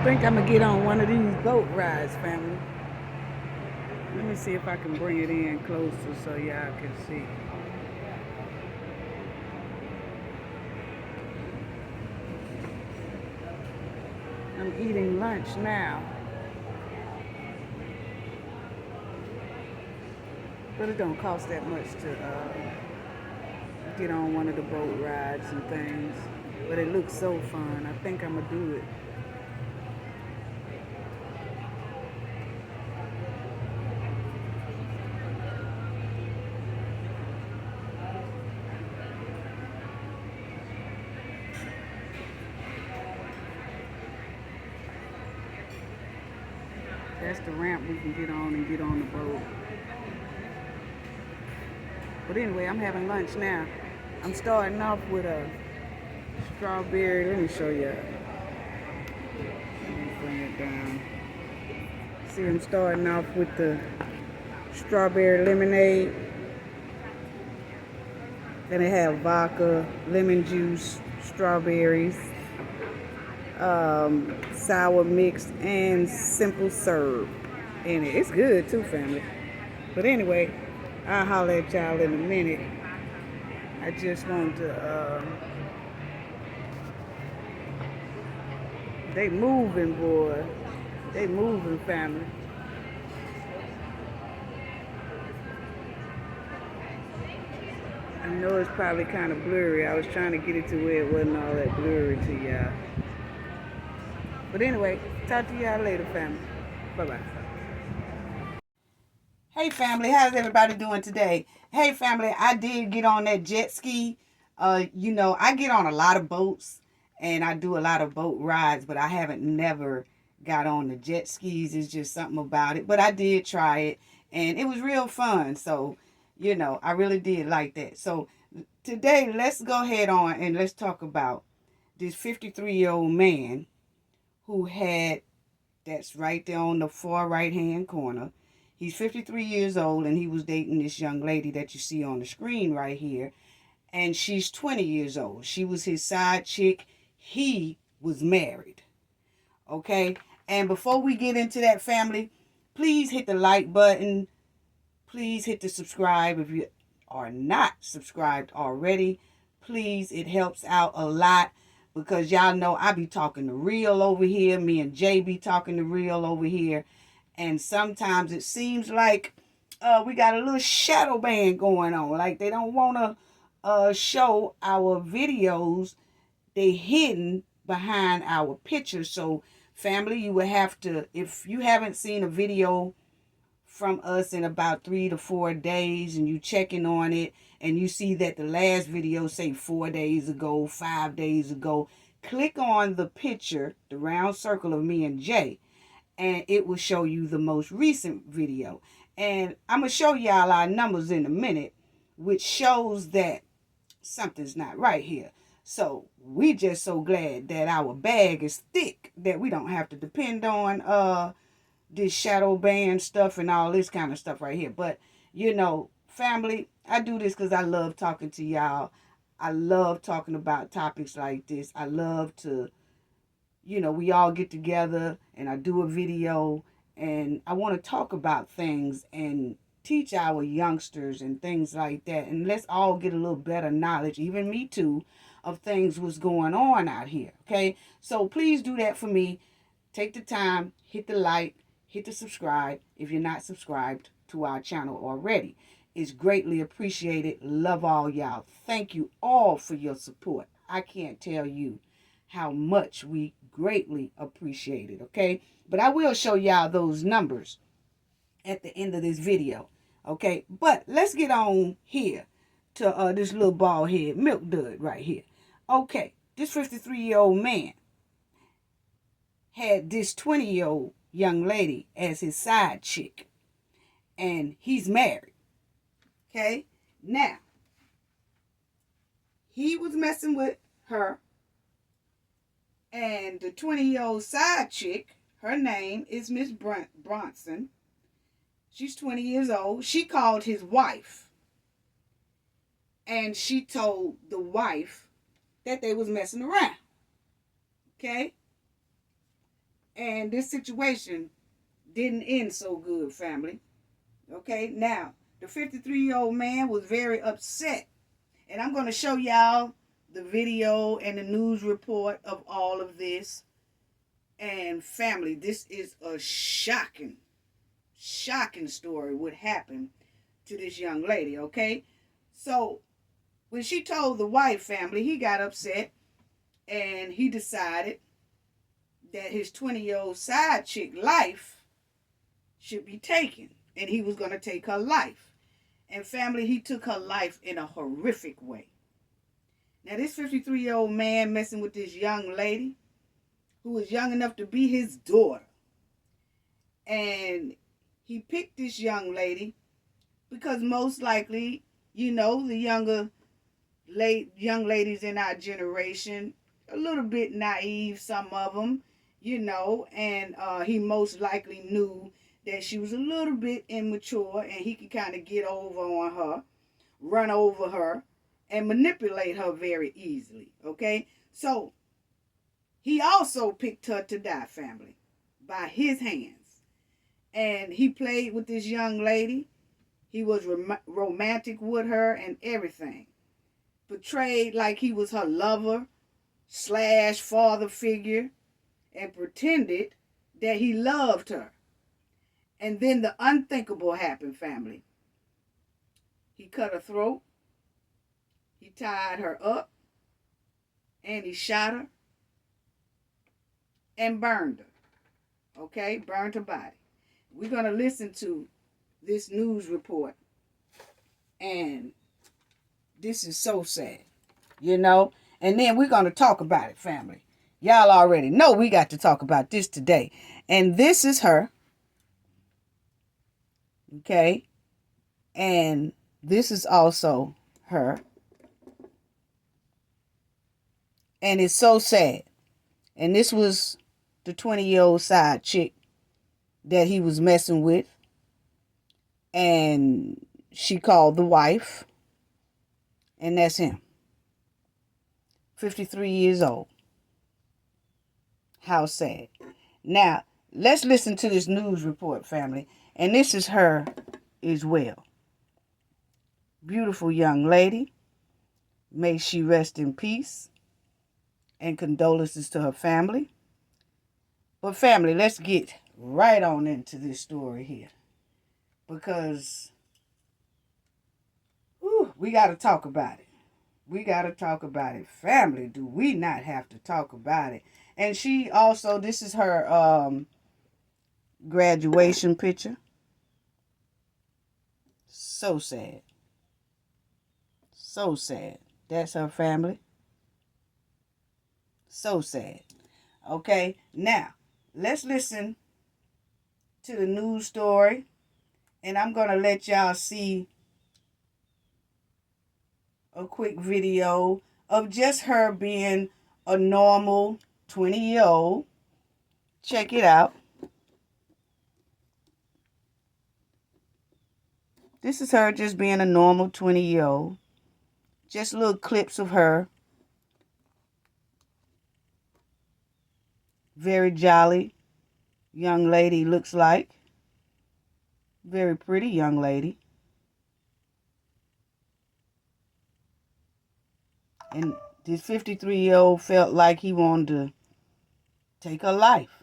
think I'm gonna get on one of these boat rides, family. Let me see if I can bring it in closer so y'all can see. I'm eating lunch now, but it don't cost that much to get on one of the boat rides and things. But it looks so fun. I think I'm gonna do it. That's the ramp we can get on and get on the boat. But anyway, I'm having lunch now. I'm starting off with a strawberry. Let me show you. Let me bring it down. See, I'm starting off with the strawberry lemonade. Then it have vodka, lemon juice, strawberries, sour mix, and simple syrup in it. It's good too, family. But anyway, I'll holler at y'all in a minute. I just want to, they moving, boy. They moving, family. I know it's probably kind of blurry. I was trying to get it to where it wasn't all that blurry to y'all. But anyway, talk to y'all later, family. Bye-bye. Hey, family. How's everybody doing today? Hey, family. I did get on that jet ski. I get on a lot of boats and I do a lot of boat rides, but I haven't never got on the jet skis. It's just something about it. But I did try it and it was real fun. So, I really did like that. So today, let's go ahead on and let's talk about this 53-year-old man who had, that's right there on the far right-hand corner. He's 53 years old and he was dating this young lady that you see on the screen right here. And she's 20 years old. She was his side chick. He was married. Okay? And before we get into that, family, please hit the like button. Please hit the subscribe if you are not subscribed already. Please, it helps out a lot because y'all know I be talking the real over here. Me and Jay be talking the real over here. And sometimes it seems like we got a little shadow ban going on. Like they don't want to show our videos. They hidden behind our pictures. So family, you will have to, if you haven't seen a video from us in about 3 to 4 days and you checking on it and you see that the last video say 4 days ago, 5 days ago, click on the picture, the round circle of me and Jay, and it will show you the most recent video. And I'm going to show y'all our numbers in a minute, which shows that something's not right here. So we just so glad that our bag is thick that we don't have to depend on this shadow ban stuff and all this kind of stuff right here. But, family, I do this because I love talking to y'all. I love talking about topics like this. I love to, we all get together and I do a video and I want to talk about things and teach our youngsters and things like that. And let's all get a little better knowledge, even me too, of things what's going on out here. Okay. So please do that for me. Take the time, hit the like, hit the subscribe if you're not subscribed to our channel already. It's greatly appreciated. Love all y'all. Thank you all for your support. I can't tell you how much we greatly appreciate it, okay? But I will show y'all those numbers at the end of this video, okay? But let's get on here to this little bald head milk dud right here. Okay, this 53-year-old man had this 20-year-old young lady as his side chick, and he's married, okay? Now, he was messing with her, and the 20-year-old side chick, her name is Miss Bronson. She's 20 years old. She called his wife, and she told the wife that they was messing around, okay? And this situation didn't end so good, family. Okay, now, the 53-year-old man was very upset. And I'm going to show y'all the video and the news report of all of this. And family, this is a shocking story what happened to this young lady, okay? So, when she told the wife, family, he got upset and he decided that his 20-year-old side chick life should be taken. And he was going to take her life. And family, he took her life in a horrific way. Now, this 53-year-old man messing with this young lady who was young enough to be his daughter. And he picked this young lady because most likely, you know, the young ladies in our generation, a little bit naive, some of them, you know, and he most likely knew that she was a little bit immature and he could kind of get over on her, run over her, and manipulate her very easily, okay? So, he also picked her to die, family, by his hands. And he played with this young lady. He was romantic with her and everything. Portrayed like he was her lover / father figure and pretended that he loved her. And then the unthinkable happened, family. He cut her throat. He tied her up. And he shot her. And burned her. Okay? Burned her body. We're going to listen to this news report. And this is so sad. You know? And then we're going to talk about it, family. Y'all already know we got to talk about this today. And this is her. Okay? And this is also her. And it's so sad. And this was the 20-year-old side chick that he was messing with. And she called the wife. And that's him. 53 years old. How sad. Now, let's listen to this news report, family. And this is her as well. Beautiful young lady. May she rest in peace. And condolences to her family. But family, let's get right on into this story here. Because we got to talk about it. We got to talk about it. Family, do we not have to talk about it? And she also, this is her graduation picture. So sad. So sad. That's her family. So sad. Okay, now, let's listen to the news story. And I'm going to let y'all see a quick video of just her being a normal 20-year-old. Check it out. This is her just being a normal 20-year-old. Just little clips of her. Very jolly young lady looks like. Very pretty young lady. And this 53-year-old felt like he wanted to take her life.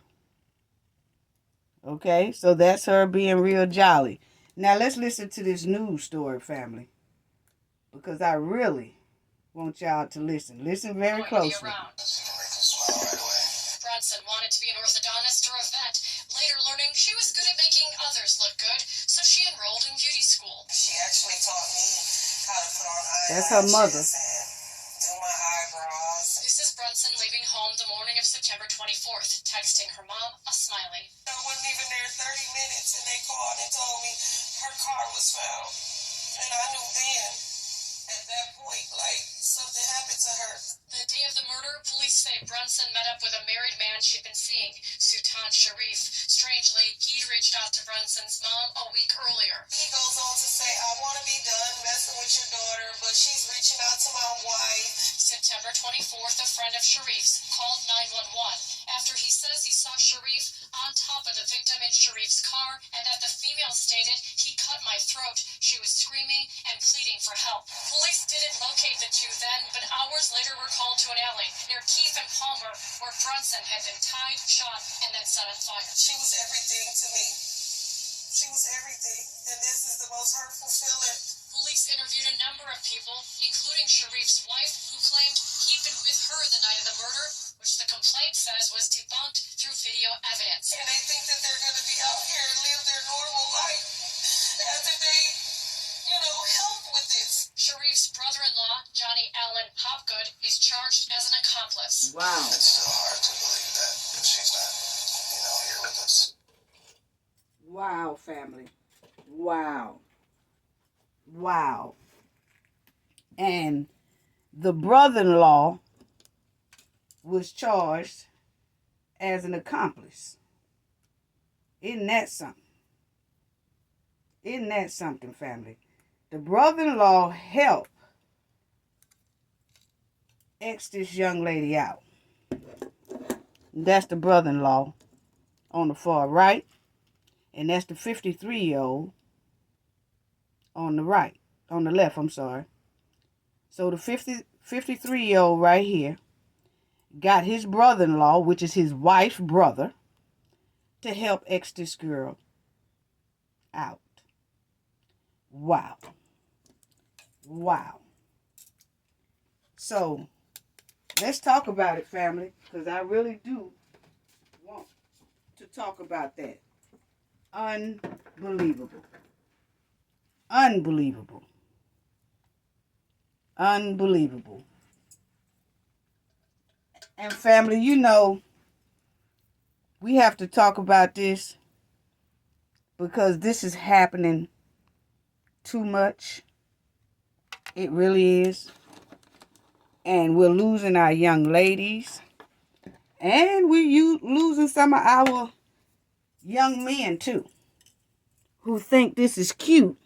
Okay, so that's her being real jolly. Now let's listen to this news story, family. Because I really want y'all to listen. Listen very closely. Brunson wanted to be an orthodontist or a vet, later learning she was good at making others look good, so she enrolled in beauty school. She actually taught me how to put on eyelashes. That's her mother. Do my eyebrows. This is Brunson leaving home the morning of September 24th, texting her mom a smiley. I wasn't even there 30 minutes, and they called and told me her car was found. And I knew then, at that point, like, something happened to her. The day of the murder, police say Brunson met up with a married man she'd been seeing, Sultan Sharif. Strangely, he'd reached out to Brunson's mom a week earlier. He goes on to say, I want to be done messing with your daughter, but she's reaching out to my wife. September 24th, a friend of Sharif's called 911 after he says he saw Sharif on top of the victim in Sharif's car and that the female stated, he cut my throat. She was screaming and pleading for help. Police didn't locate the two then, but hours later were called to an alley near Keith and Palmer where Brunson had been tied, shot, and then set on fire. She was everything to me. She was everything, and this is the most hurtful feeling. Police interviewed a number of people, including Sharif's wife, who claimed he'd been with her the night of the murder, which the complaint says was debunked through video evidence. And they think that they're going to be out here and live their normal life after they, help with this. Sharif's brother-in-law, Johnny Allen Hopgood, is charged as an accomplice. Wow. It's still hard to believe that she's not, here with us. Wow, family. Wow. Wow. And the brother-in-law was charged as an accomplice. Isn't that something? Isn't that something, family? The brother-in-law helped X this young lady out. That's the brother-in-law on the far right. And that's the 53-year-old on the right. On the left, I'm sorry. So the 53-year-old right here got his brother-in-law, which is his wife's brother, to help X this girl out. Wow. Wow. So, let's talk about it, family, because I really do want to talk about that. Unbelievable. Unbelievable. Unbelievable. And family, we have to talk about this because this is happening too much. It really is. And we're losing our young ladies. And we're losing some of our young men too, who think this is cute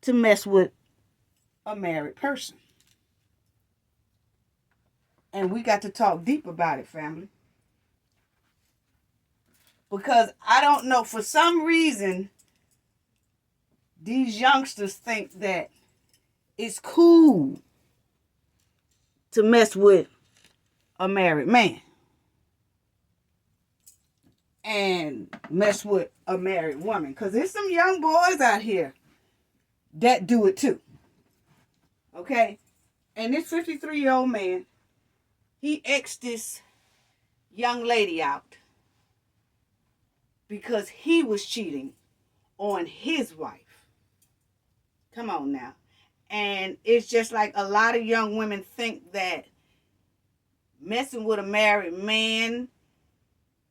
to mess with a married person. And we got to talk deep about it, family. Because I don't know, for some reason, these youngsters think that it's cool to mess with a married man and mess with a married woman. Because there's some young boys out here that do it too. Okay? And this 53-year-old man, he X'd this young lady out because he was cheating on his wife. Come on now. And it's just like a lot of young women think that messing with a married man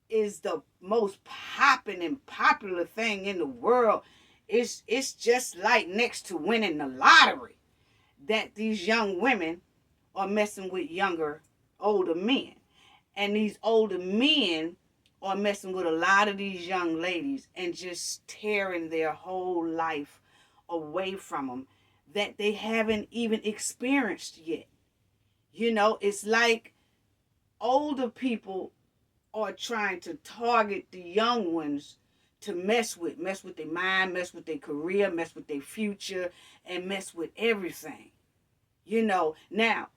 is the most popping and popular thing in the world. It's just like next to winning the lottery that these young women are messing with older men. And these older men are messing with a lot of these young ladies and just tearing their whole life away from them that they haven't even experienced yet. It's like older people are trying to target the young ones to mess with their mind, mess with their career, mess with their future, and mess with everything. Now,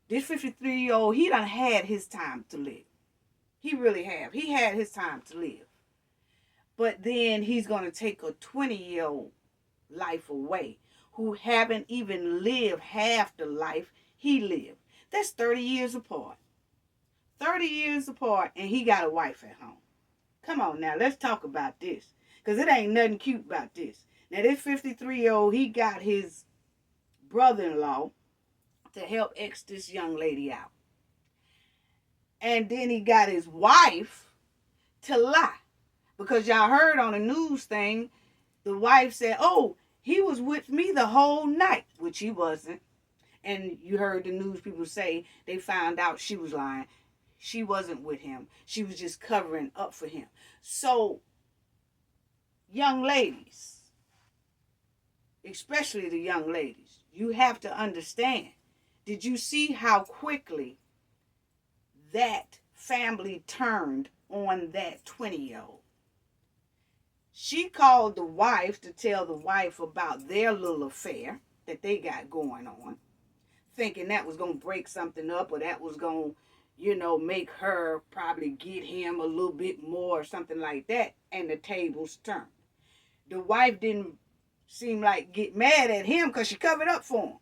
this 53-year-old, he done had his time to live. He really have. He had his time to live. But then he's going to take a 20-year-old life away who haven't even lived half the life he lived. That's 30 years apart. 30 years apart, and he got a wife at home. Come on now, let's talk about this. Because it ain't nothing cute about this. Now, this 53-year-old, he got his brother-in-law to help X this young lady out. And then he got his wife to lie. Because y'all heard on the news thing, the wife said, oh, he was with me the whole night, which he wasn't. And you heard the news people say they found out she was lying. She wasn't with him. She was just covering up for him. So, young ladies, especially the young ladies, you have to understand. Did you see how quickly that family turned on that 20-year-old? She called the wife to tell the wife about their little affair that they got going on, thinking that was going to break something up, or that was going to, make her probably get him a little bit more or something like that. And the tables turned. The wife didn't seem like get mad at him because she covered up for him.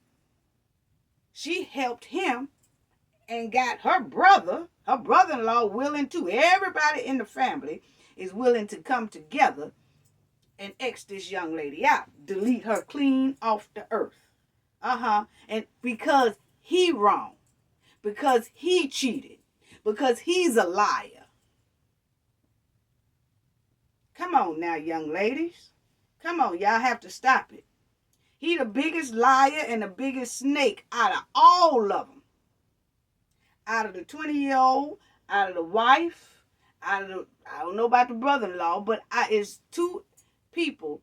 She helped him and got her brother-in-law willing to. Everybody in the family is willing to come together and X this young lady out. Delete her clean off the earth. And because he wrong. Because he cheated. Because he's a liar. Come on now, young ladies. Come on, y'all have to stop it. He the biggest liar and the biggest snake out of all of them. Out of the 20-year-old, out of the wife, I don't know about the brother-in-law, but it's two people,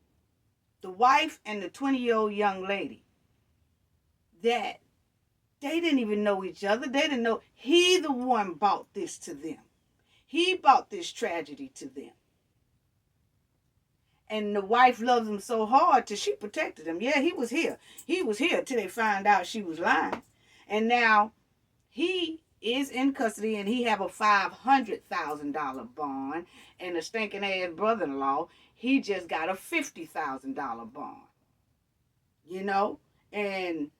the wife and the 20-year-old young lady, that they didn't even know each other. They didn't know. He the one brought this to them. He brought this tragedy to them. And the wife loves him so hard till she protected him. Yeah, he was here. He was here till they found out she was lying. And now he is in custody and he have a $500,000 bond. And the stinking ass brother-in-law, he just got a $50,000 bond. And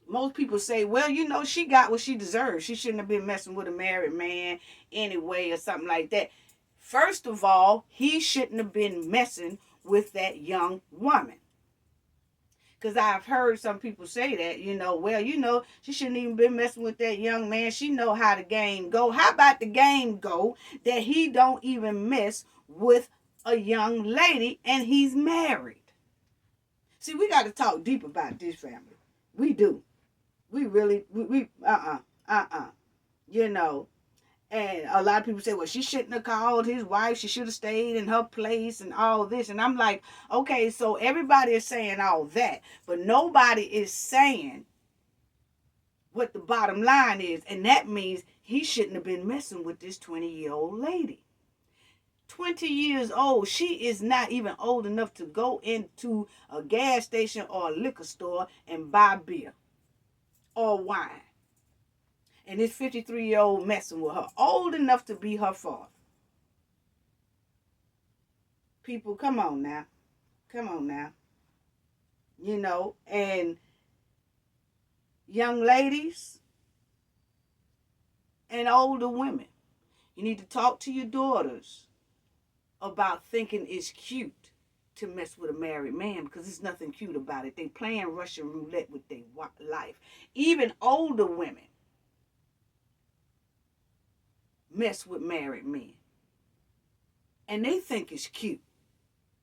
most people say, well, she got what she deserved. She shouldn't have been messing with a married man anyway or something like that. First of all, he shouldn't have been messing with that young woman. Because I've heard some people say that, she shouldn't even been messing with that young man. She know how the game go. How about the game go that he don't even mess with a young lady and he's married? See, we got to talk deep about this, family. We do. We really, And a lot of people say, well, she shouldn't have called his wife. She should have stayed in her place and all this. And I'm like, okay, so everybody is saying all that. But nobody is saying what the bottom line is. And that means he shouldn't have been messing with this 20-year-old lady. 20 years old. She is not even old enough to go into a gas station or a liquor store and buy beer or wine. And this 53-year-old messing with her. Old enough to be her father. People, come on now. Come on now. And young ladies and older women, you need to talk to your daughters about thinking it's cute to mess with a married man, because there's nothing cute about it. They playing Russian roulette with their life. Even older women mess with married men. And they think it's cute.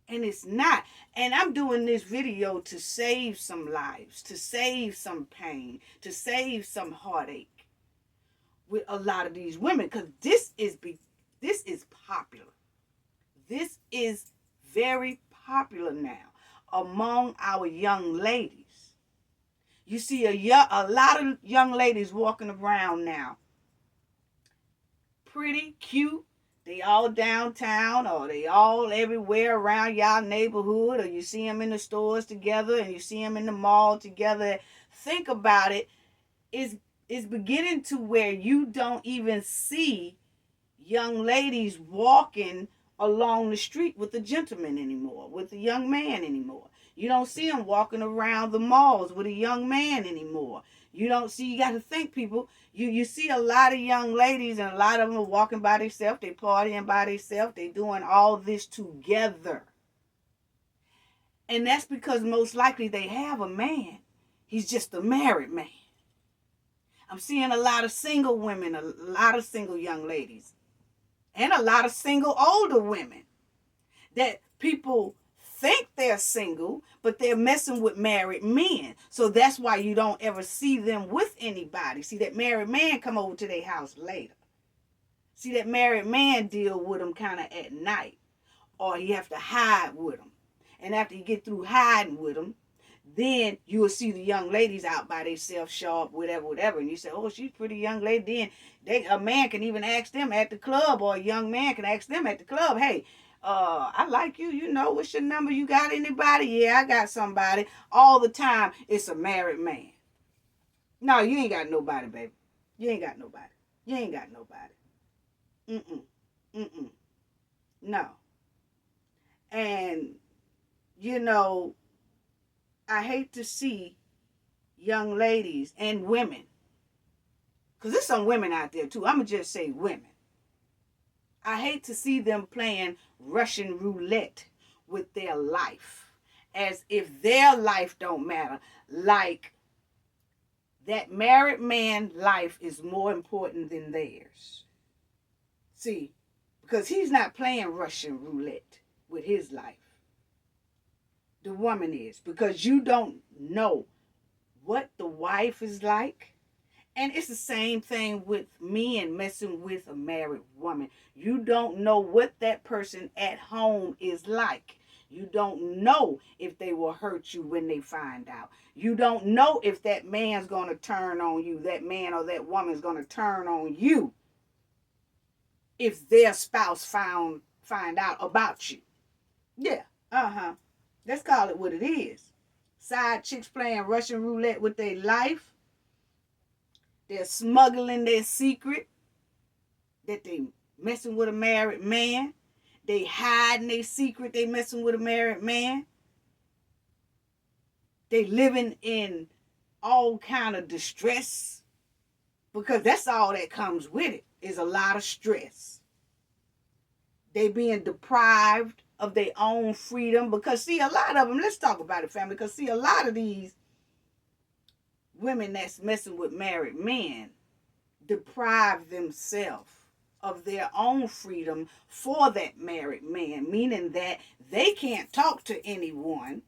And it's not. And I'm doing this video to save some lives, to save some pain, to save some heartache with a lot of these women. Because this is popular. This is very popular now among our young ladies. You see a lot of young ladies walking around now, pretty cute. They all downtown, or they all everywhere around y'all neighborhood, or you see them in the stores together and you see them in the mall together. Think about it. It's beginning to where you don't even see young ladies walking along the street with a gentleman anymore, with a young man anymore. You don't see them walking around the malls with a young man anymore. You got to think, people. You see a lot of young ladies, and a lot of them are walking by themselves. They partying by themselves. They doing all this together. And that's because most likely they have a man. He's just a married man. I'm seeing a lot of single women, a lot of single young ladies, and a lot of single older women that people think they're single, but they're messing with married men. So that's why you don't ever see them with anybody. See, that married man come over to their house later. See, that married man deal with them kind of at night, or you have to hide with them. And after you get through hiding with them, then you will see the young ladies out by themselves, show up, whatever. And you say, oh, she's a pretty young lady. Then a man can even ask them at the club, or a young man can ask them at the club, hey, I like you, what's your number? You got anybody? Yeah, I got somebody. All the time, it's a married man. No, you ain't got nobody, baby. You ain't got nobody. You ain't got nobody. Mm-mm. No. And, I hate to see young ladies and women, because there's some women out there too. I'm going to just say women. I hate to see them playing Russian roulette with their life, as if their life don't matter. Like that married man's life is more important than theirs. See, because he's not playing Russian roulette with his life. The woman is, because you don't know what the wife is like. And it's the same thing with men messing with a married woman. You don't know what that person at home is like. You don't know if they will hurt you when they find out. You don't know if that man's going to turn on you, that man or that woman's going to turn on you if their spouse find out about you. Yeah, let's call it what it is. Side chicks playing Russian roulette with their life. They're smuggling their secret that they messing with a married man. They hiding their secret they messing with a married man. They living in all kind of distress, because that's all that comes with it, is a lot of stress. They being deprived of their own freedom, because see, a lot of them, let's talk about it, family, because see, a lot of these women that's messing with married men deprive themselves of their own freedom for that married man, meaning that they can't talk to anyone,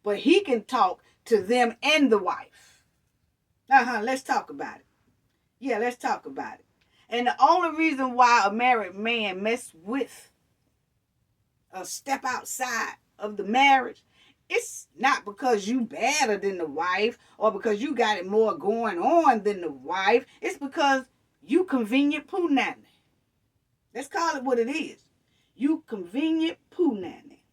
but he can talk to them and the wife. Let's talk about it. Yeah, let's talk about it. And the only reason why a married man mess with a step outside of the marriage, it's not because you better than the wife or because you got it more going on than the wife. It's because you convenient poo nanny. Let's call it what it is. You convenient poo nanny.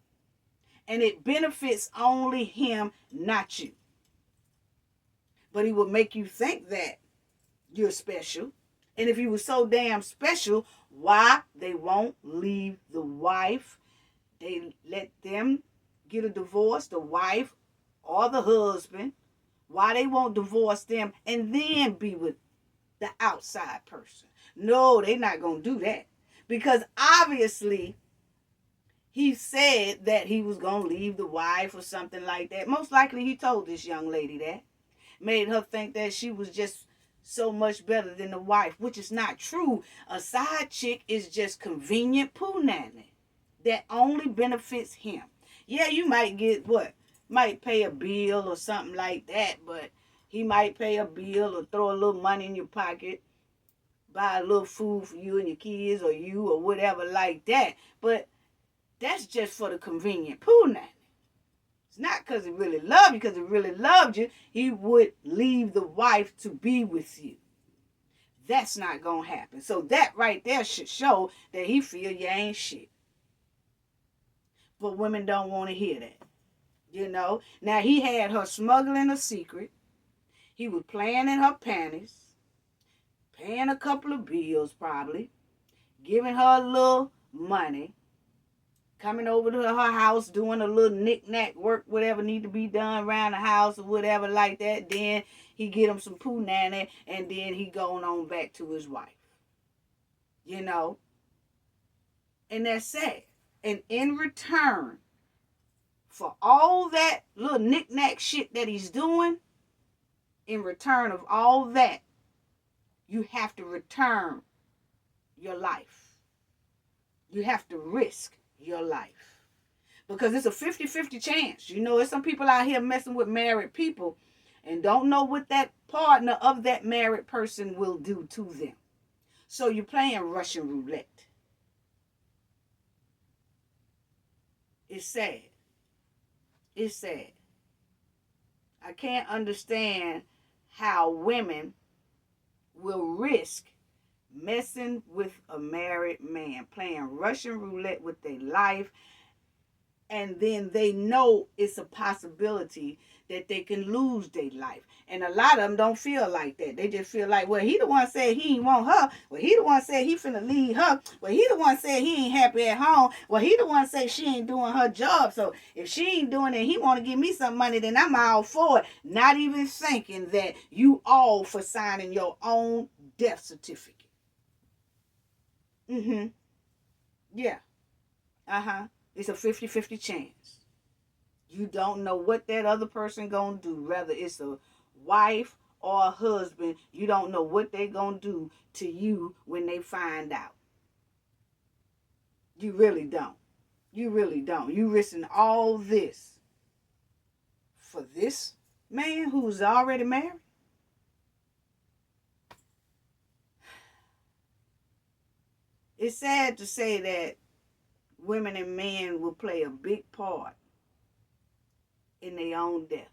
And it benefits only him, not you. But he will make you think that you're special. And if you were so damn special, why they won't leave the wife? They let them get a divorce, the wife or the husband. Why they won't divorce them and then be with the outside person? No, they're not going to do that. Because obviously, he said that he was going to leave the wife or something like that. Most likely he told this young lady that. Made her think that she was just so much better than the wife, which is not true. A side chick is just convenient poo nanny that only benefits him. Yeah, you might get might pay a bill or something like that, but he might pay a bill or throw a little money in your pocket, buy a little food for you and your kids or you or whatever like that. But that's just for the convenient poo nanny. It's not because he really loved you. Because he really loved you, he would leave the wife to be with you. That's not going to happen. So that right there should show that he feel you ain't shit. But women don't want to hear that. Now he had her smuggling a secret. He was playing in her panties. Paying a couple of bills probably. Giving her a little money. Coming over to her house, doing a little knick-knack work, whatever need to be done around the house or whatever like that. Then he get him some poo nanny, and then he going on back to his wife. And that's sad. And in return for all that little knick-knack shit that he's doing, in return of all that, you have to return your life. You have to risk your life. Because it's a 50-50 chance. You know, there's some people out here messing with married people and don't know what that partner of that married person will do to them. So you're playing Russian roulette. It's sad. It's sad. I can't understand how women will risk messing with a married man, playing Russian roulette with their life, and then they know it's a possibility that they can lose their life. And a lot of them don't feel like that. They just feel like, well, he the one said he ain't want her. Well, he the one said he finna leave her. Well, he the one said he ain't happy at home. Well, he the one said she ain't doing her job. So if she ain't doing it, he want to give me some money, then I'm all for it. Not even thinking that you all for signing your own death certificate. Yeah. It's a 50-50 chance. You don't know what that other person gonna do. Whether it's a wife or a husband, you don't know what they gonna do to you when they find out. You really don't. You really don't. You risking all this for this man who's already married? It's sad to say that women and men will play a big part in their own death.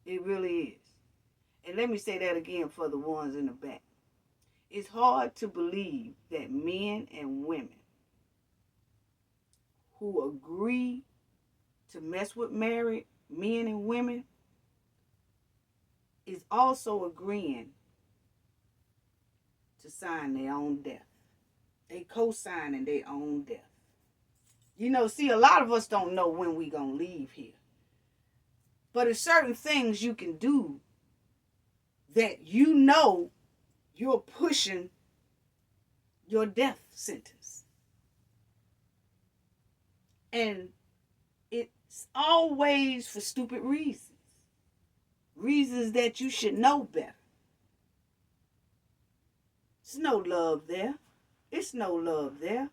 It really is. And let me say that again for the ones in the back. It's hard to believe that men and women who agree to mess with married men and women is also agreeing to sign their own death. They co-signing their own death. You know, see, a lot of us don't know when we gonna leave here. But it's certain things you can do that you know you're pushing your death sentence. And it's always for stupid reasons. Reasons that you should know better. It's no love there. It's no love there.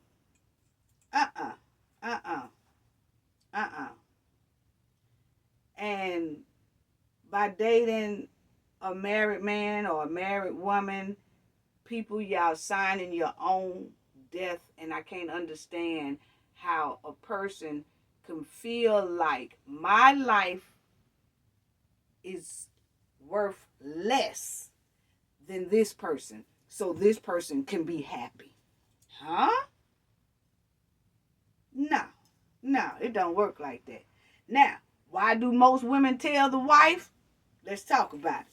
And by dating a married man or a married woman, people, y'all signing your own death. And I can't understand how a person can feel like my life is worth less than this person, so this person can be happy. Huh? No, it don't work like that. Now, why do most women tell the wife? Let's talk about it.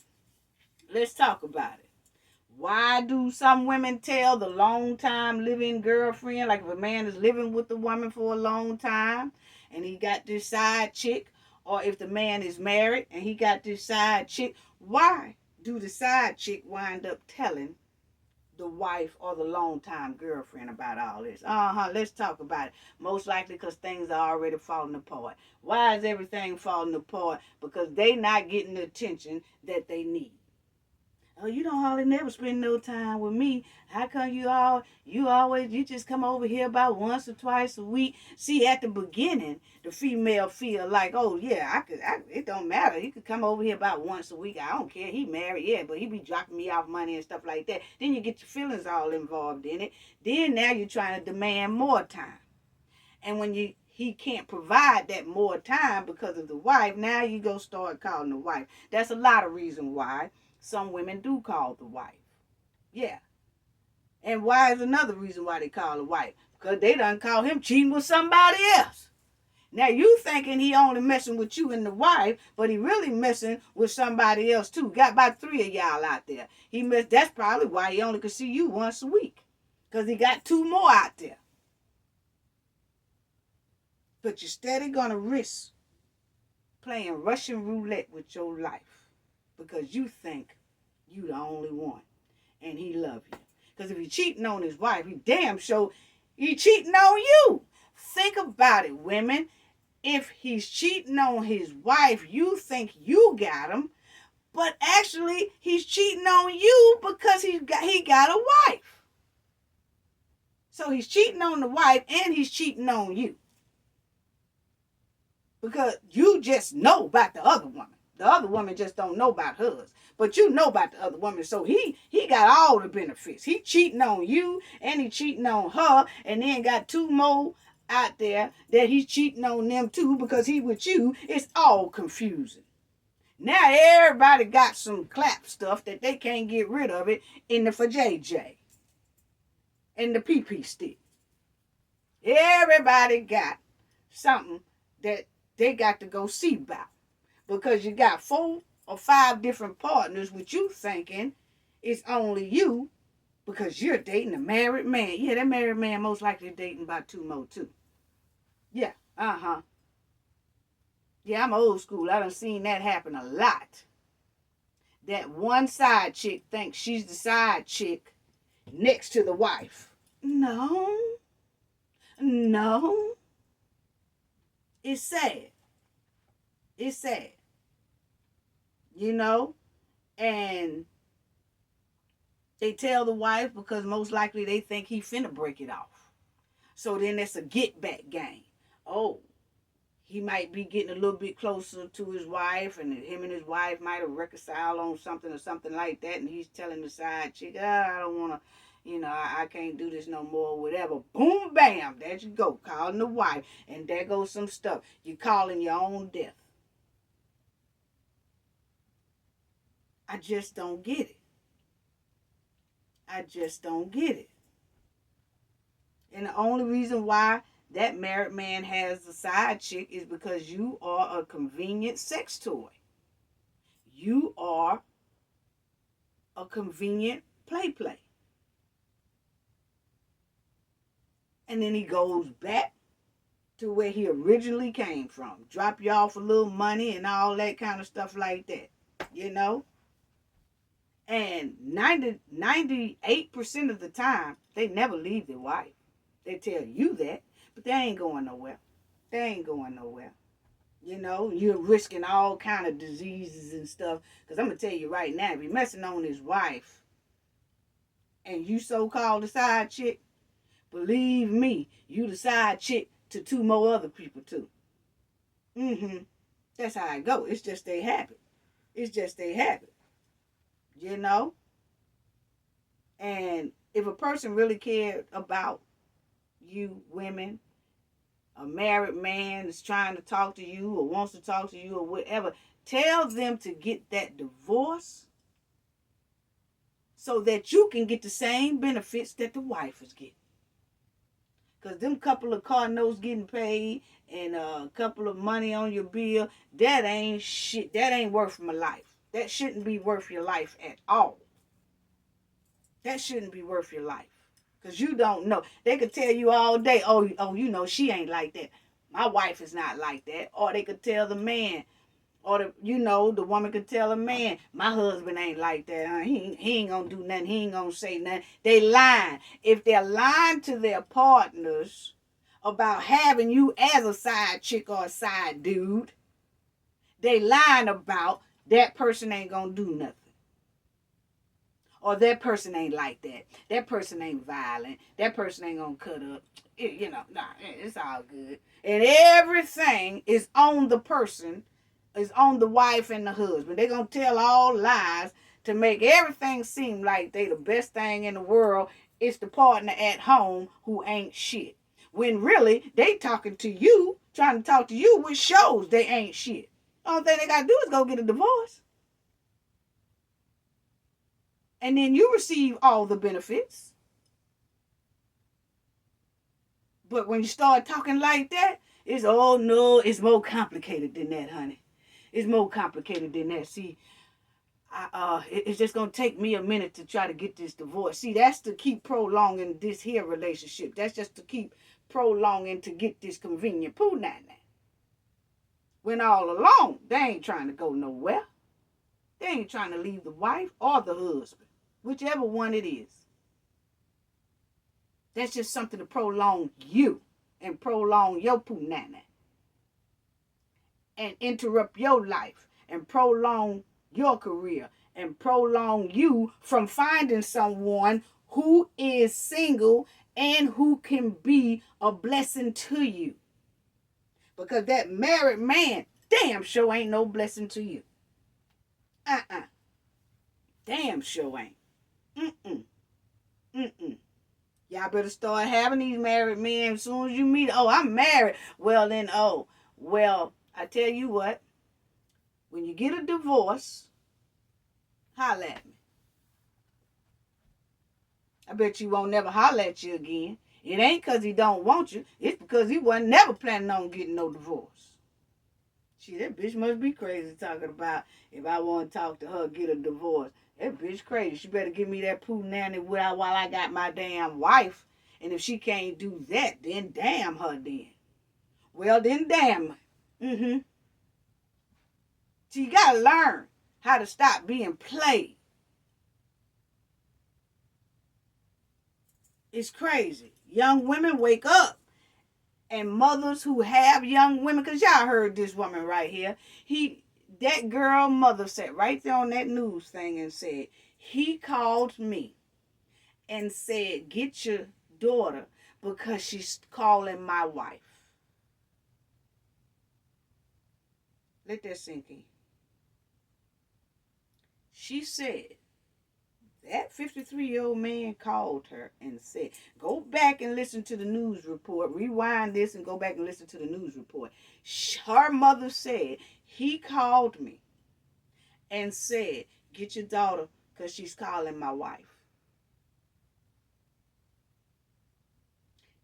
Why do some women tell the long time living girlfriend, like if a man is living with the woman for a long time and he got this side chick, or if the man is married and he got this side chick, why do the side chick wind up telling the wife or the long time girlfriend about all this? Let's talk about it. Most likely because things are already falling apart. Why is everything falling apart? Because they not getting the attention that they need. Oh, you don't hardly never spend no time with me. How come you just come over here about once or twice a week? See, at the beginning, the female feel like, oh yeah, it don't matter. You could come over here about once a week. I don't care. He married, yeah, but he be dropping me off money and stuff like that. Then you get your feelings all involved in it. Then now you're trying to demand more time. And when he can't provide that more time because of the wife, now you go start calling the wife. That's a lot of reason why some women do call the wife. Yeah. And why is another reason why they call the wife? Because they done call him cheating with somebody else. Now you thinking he only messing with you and the wife, but he really messing with somebody else too. Got about 3 of y'all out there. That's probably why he only could see you once a week. Because he got 2 more out there. But you're steady gonna risk playing Russian roulette with your life because you think you the only one and he love you. Because if he cheating on his wife, he damn sure he cheating on you. Think about it, women. If he's cheating on his wife, you think you got him, but actually he's cheating on you because he got a wife. So he's cheating on the wife and he's cheating on you. Because you just know about the other woman. The other woman just don't know about hers. But you know about the other woman. So he got all the benefits. He cheating on you and he cheating on her. And then got two more out there that he's cheating on them too because he with you. It's all confusing. Now everybody got some clap stuff that they can't get rid of it in the for JJ. And the PP stick. Everybody got something that they got to go see about. Because you got 4 or 5 different partners with you thinking it's only you because you're dating a married man. Yeah, that married man most likely dating about 2 more too. Yeah, Yeah, I'm old school. I done seen that happen a lot. That one side chick thinks she's the side chick next to the wife. No. It's sad. It's sad. You know? And they tell the wife because most likely they think he finna break it off. So then it's a get back game. Oh, he might be getting a little bit closer to his wife, and him and his wife might have reconciled on something or something like that, and he's telling the side chick, I don't want to, I can't do this no more, whatever. Boom, bam, there you go, calling the wife, and there goes some stuff. You're calling your own death. I just don't get it. I just don't get it. And the only reason why that married man has a side chick is because you are a convenient sex toy. You are a convenient play. And then he goes back to where he originally came from. Drop you off a little money and all that kind of stuff like that. You know? And 98% of the time, they never leave their wife. They tell you that, but they ain't going nowhere. They ain't going nowhere. You know, you're risking all kind of diseases and stuff. Because I'm going to tell you right now, if you're messing on his wife and you so-called the side chick, believe me, you the side chick to 2 more other people too. That's how it go. It's just their habit. It's just their habit. You know? And if a person really cared about you women, a married man is trying to talk to you or wants to talk to you or whatever, tell them to get that divorce so that you can get the same benefits that the wife is getting. Because them couple of car notes getting paid and a couple of money on your bill, that ain't shit. That ain't worth my life. That shouldn't be worth your life at all. That shouldn't be worth your life. Because you don't know. They could tell you all day, she ain't like that. My wife is not like that. Or they could tell the man, or the woman could tell a man, my husband ain't like that. He ain't gonna do nothing. He ain't gonna say nothing. They lying. If they're lying to their partners about having you as a side chick or a side dude, they lying about that person ain't gonna do nothing. Or that person ain't like that. That person ain't violent. That person ain't gonna cut up. It's all good. And everything is on the person, is on the wife and the husband. They're gonna tell all lies to make everything seem like they the best thing in the world. It's the partner at home who ain't shit. When really, they talking to you, trying to talk to you, which shows they ain't shit. Only thing they gotta do is go get a divorce. And then you receive all the benefits. But when you start talking like that, it's, oh no, it's more complicated than that, honey. It's more complicated than that. See, it's just going to take me a minute to try to get this divorce. See, that's to keep prolonging this here relationship. That's just to keep prolonging to get this convenient poo now. When all along, they ain't trying to go nowhere. They ain't trying to leave the wife or the husband. Whichever one it is. That's just something to prolong you and prolong your punana. And interrupt your life and prolong your career and prolong you from finding someone who is single and who can be a blessing to you. Because that married man damn sure ain't no blessing to you. Damn sure ain't. Mm-mm. Mm-mm. Y'all better start having these married men as soon as you meet. Oh, I'm married. Well, then, I tell you what. When you get a divorce, holler at me. I bet you won't never holler at you again. It ain't because he don't want you. It's because he wasn't never planning on getting no divorce. See, that bitch must be crazy talking about if I want to talk to her, get a divorce. That bitch crazy. She better give me that poo nanny while I got my damn wife. And if she can't do that, then damn her then. Well, then damn her. Mm-hmm. So you got to learn how to stop being played. It's crazy. Young women, wake up. And mothers who have young women, because y'all heard this woman right here. That girl mother said right there on that news thing and said, he called me and said, get your daughter because she's calling my wife. Let that sink in. She said, that 53-year-old man called her and said, go back and listen to the news report. Rewind this and go back and listen to the news report. Her mother said, he called me and said, get your daughter because she's calling my wife.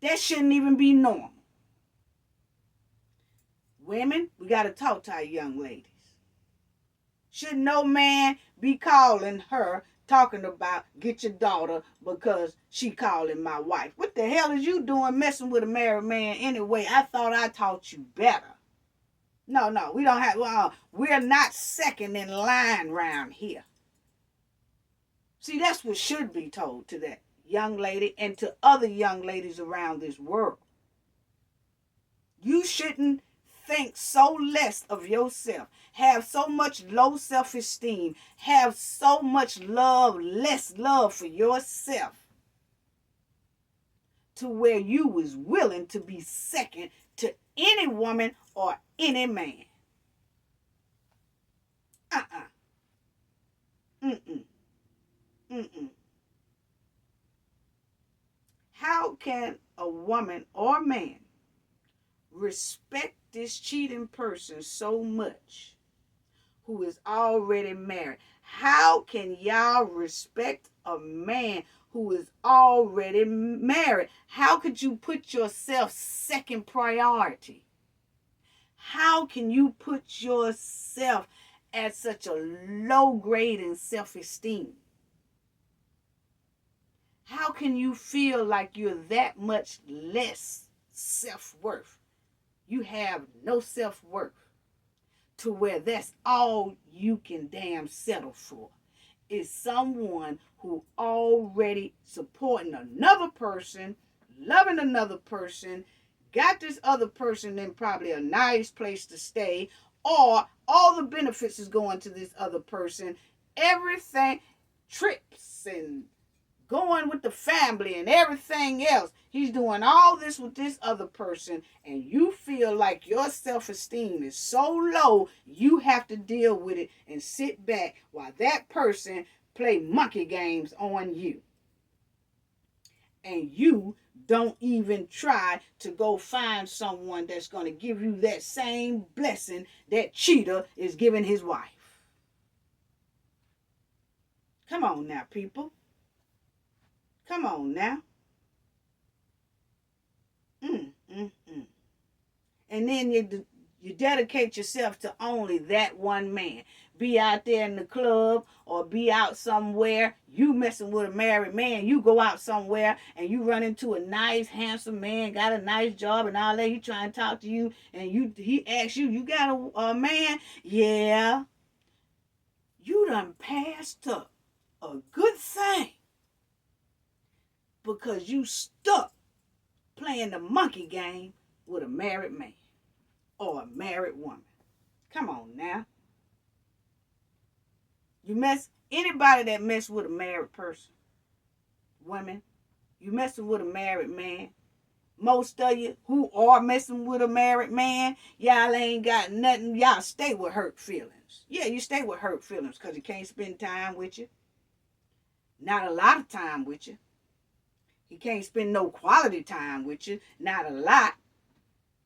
That shouldn't even be normal. Women, we got to talk to our young ladies. Should no man be calling her talking about get your daughter because she calling my wife? What the hell is you doing messing with a married man anyway? I thought I taught you better. No, we don't have, we're not second in line around here. See, that's what should be told to that young lady and to other young ladies around this world. You shouldn't think so less of yourself, have so much low self-esteem, have so much less love for yourself to where you was willing to be second to any woman or any man. Mm-mm. How can a woman or man respect this cheating person so much who is already married? How can y'all respect a man who is already married? How could you put yourself second priority? How can you put yourself at such a low grade in self-esteem? How can you feel like you're that much less self-worth? You have no self-worth to where that's all you can damn settle for is someone who already supporting another person, loving another person, got this other person in probably a nice place to stay, or all the benefits is going to this other person. Everything, trips and going with the family and everything else. He's doing all this with this other person, and you feel like your self-esteem is so low, you have to deal with it and sit back while that person play monkey games on you. And you don't even try to go find someone that's going to give you that same blessing that cheater is giving his wife. Come on now, people. Come on now. And then you dedicate yourself to only that one man. Be out there in the club or be out somewhere. You messing with a married man. You go out somewhere and you run into a nice, handsome man, got a nice job and all that. He trying to talk to you and he asks you, you got a man? Yeah. You done passed up a good thing because you stuck playing the monkey game with a married man or a married woman. Come on now. Anybody that mess with a married person, women, you messing with a married man, Most of you who are messing with a married man, y'all ain't got nothing. Y'all stay with hurt feelings. Yeah, you stay with hurt feelings because he can't spend time with you. Not a lot of time with you. He can't spend no quality time with you. Not a lot.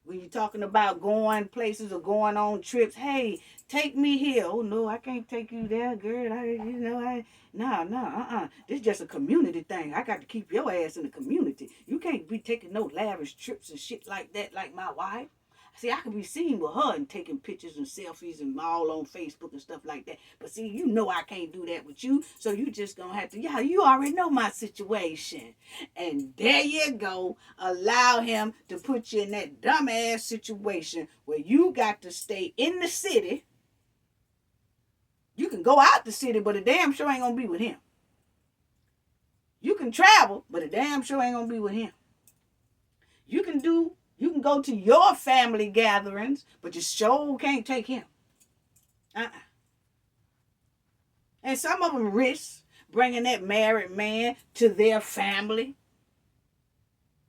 When you're talking about going places or going on trips, hey, take me here. Oh no, I can't take you there, girl. No. This is just a community thing. I got to keep your ass in the community. You can't be taking no lavish trips and shit like that, like my wife. See, I could be seen with her and taking pictures and selfies and all on Facebook and stuff like that. But see, you know I can't do that with you. So you just gonna have to, yeah, you already know my situation. And there you go. Allow him to put you in that dumbass situation where you got to stay in the city. You can go out the city, but a damn sure ain't gonna be with him. You can travel, but a damn sure ain't gonna be with him. You can go to your family gatherings, but you sure can't take him. And some of them risk bringing that married man to their family.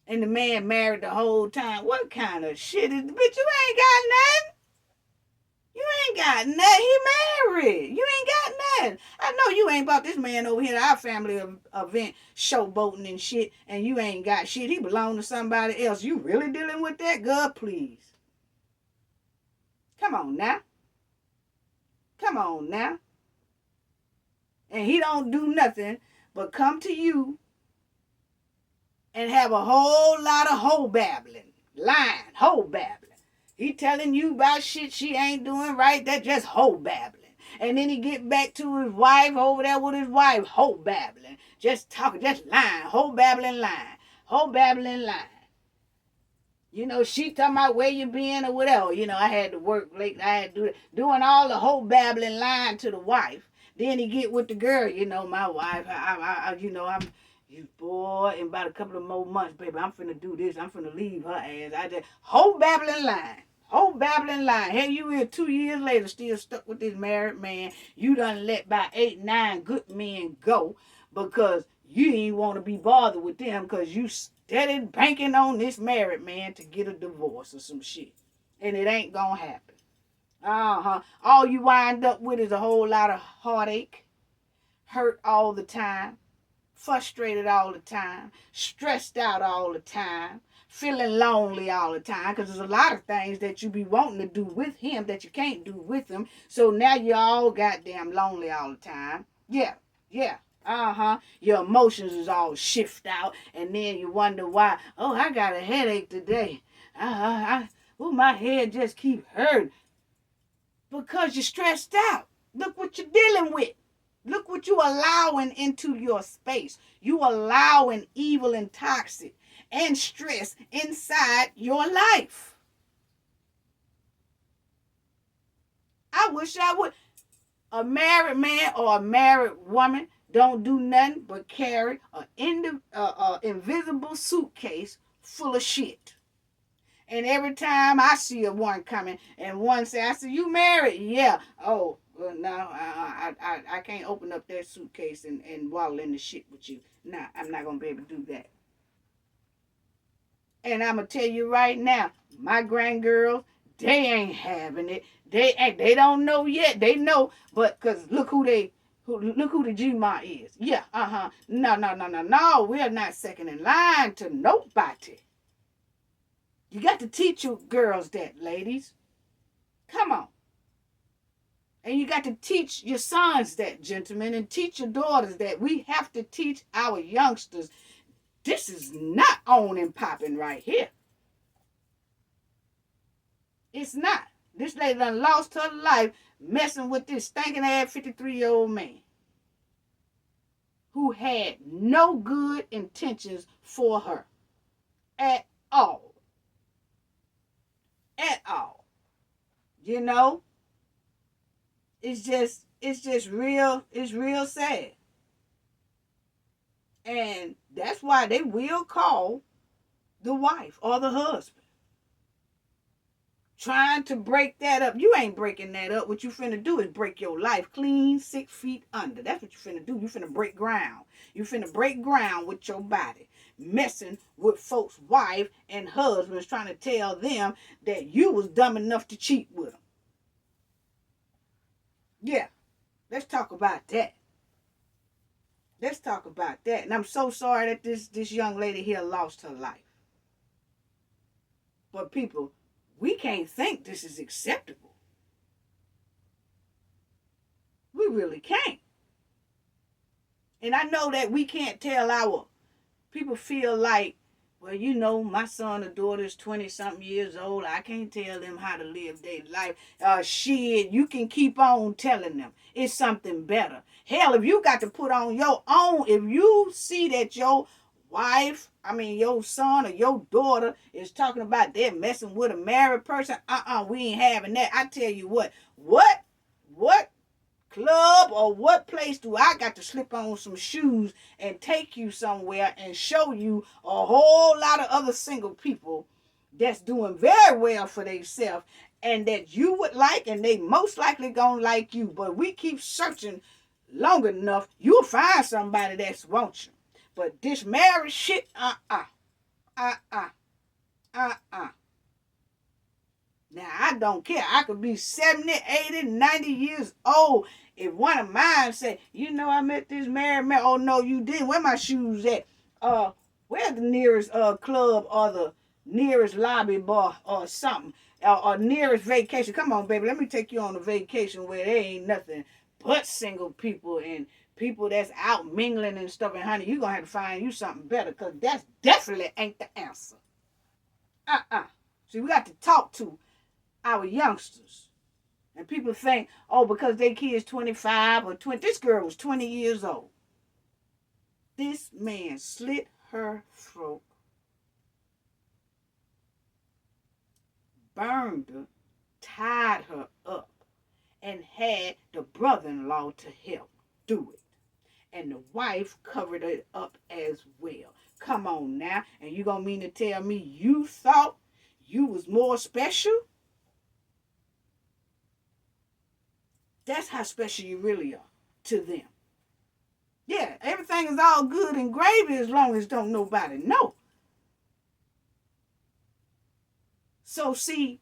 And the man married the whole time. What kind of shit is, bitch, you ain't got nothing. You ain't got nothing. He married. You ain't got nothing. I know you ain't brought this man over here to our family event, showboating and shit, and you ain't got shit. He belong to somebody else. You really dealing with that girl? Please. Come on now. Come on now. And he don't do nothing but come to you and have a whole lot of hoe babbling. Lying, hoe babbling. He telling you about shit she ain't doing right. That just hoe babbling. And then he get back to his wife over there with his wife, hoe babbling. Just talking, just lying, hoe babbling, lying. Hoe babbling, lying. You know, she talking about where you been or whatever. You know, I had to work late. I had to do it. Doing all the whole babbling lying to the wife. Then he get with the girl. You know, my wife, you boy, in about a couple of more months, baby, I'm finna do this. I'm finna leave her ass. I just, whole babbling lying. Whole babbling lying. Hey, you here 2 years later still stuck with this married man. You done let about 8, 9 good men go because you ain't want to be bothered with them because you steady banking on this married man to get a divorce or some shit. And it ain't gonna happen. All you wind up with is a whole lot of heartache, hurt all the time, frustrated all the time, stressed out all the time, feeling lonely all the time, because there's a lot of things that you be wanting to do with him that you can't do with him. So now you're all goddamn lonely all the time. Yeah. Your emotions is all shift out, and then you wonder why. Oh, I got a headache today. My head just keep hurting. Because you're stressed out. Look what you're dealing with. Look what you allowing into your space. You allowing evil and toxic and stress inside your life. I wish I would. A married man or a married woman don't do nothing but carry an invisible suitcase full of shit. And every time I see a one coming and one say, I say, you married? Yeah. Oh, well, no, I can't open up that suitcase and waddle in the shit with you. Nah, I'm not going to be able to do that. And I'm going to tell you right now, my grandgirls, they ain't having it. They don't know yet. They know, but because look who the G-Ma is. Yeah, No, we're not second in line to nobody. You got to teach your girls that, ladies. Come on. And you got to teach your sons that, gentlemen, and teach your daughters that. We have to teach our youngsters. This is not on and popping right here. It's not. This lady done lost her life messing with this stinking ass 53-year-old man who had no good intentions for her at all. At all. You know? It's just real, it's real sad. And that's why they will call the wife or the husband. trying to break that up. You ain't breaking that up. What you finna do is break your life clean 6 feet under. That's what you finna do. You finna break ground. You finna break ground with your body. Messing with folks' wife and husbands, trying to tell them that you was dumb enough to cheat with them. Yeah, let's talk about that. Let's talk about that. And I'm so sorry that this young lady here lost her life. But people, we can't think this is acceptable. We really can't. And I know that we can't tell our people feel like, well, you know, my son or daughter is 20-something years old. I can't tell them how to live their life. Shit, you can keep on telling them. It's something better. Hell, if you got to put on your own, if you see that your your son or your daughter is talking about they're messing with a married person, we ain't having that. I tell you what club or what place do I got to slip on some shoes and take you somewhere and show you a whole lot of other single people that's doing very well for themselves and that you would like, and they most likely gonna like you. But we keep searching long enough, you'll find somebody that's want you. But this marriage shit, uh-uh. Now, I don't care. I could be 70, 80, 90 years old. If one of mine say, you know, I met this married man. Oh, no, you didn't. Where my shoes at? Where's the nearest club or the nearest lobby bar or something? Or nearest vacation. Come on, baby. Let me take you on a vacation where there ain't nothing but single people and people that's out mingling and stuff. And, honey, you're going to have to find you something better because that definitely ain't the answer. See, we got to talk to our youngsters. And people think, oh, because their kid's 25 or 20. This girl was 20 years old. This man slit her throat, burned her, tied her up, and had the brother-in-law to help do it. And the wife covered it up as well. Come on now. And you gonna mean to tell me you thought you was more special? That's how special you really are to them. Yeah, everything is all good and gravy as long as don't nobody know. So see,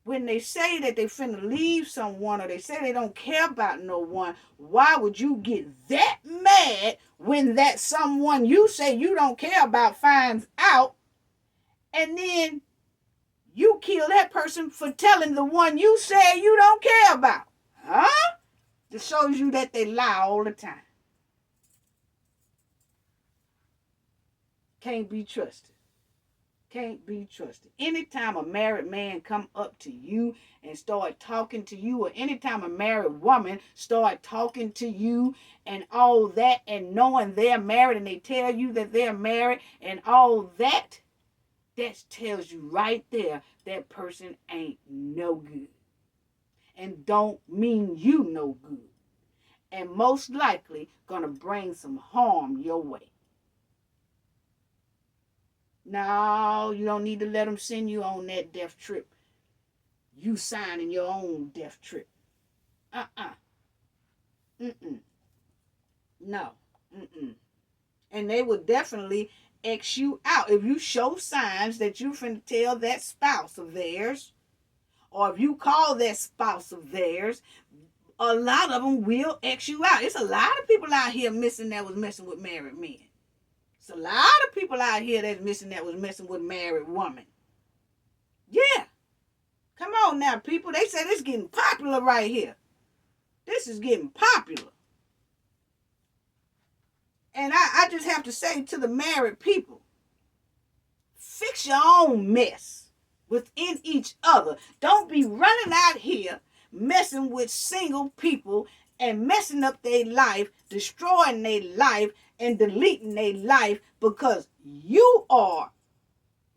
when they say that they finna leave someone or they say they don't care about no one, why would you get that mad when that someone you say you don't care about finds out, and then you kill that person for telling the one you say you don't care about? Huh? It shows you that they lie all the time. Can't be trusted. Can't be trusted. Anytime a married man come up to you and start talking to you, or anytime a married woman start talking to you and all that, and knowing they're married and they tell you that they're married and all that, that tells you right there that person ain't no good and don't mean you no good, and most likely gonna bring some harm your way. No, you don't need to let them send you on that death trip. You signing your own death trip. Mm-mm. No. Mm-mm. And they will definitely X you out. If you show signs that you finna tell that spouse of theirs, or if you call that spouse of theirs, a lot of them will X you out. It's a lot of people out here missing that was messing with married men. It's a lot of people out here that's missing that was messing with married women. Yeah. Come on now, people. They say this is getting popular right here. This is getting popular. And I just have to say to the married people, fix your own mess within each other. Don't be running out here messing with single people and messing up their life, destroying their life, and deleting their life because you are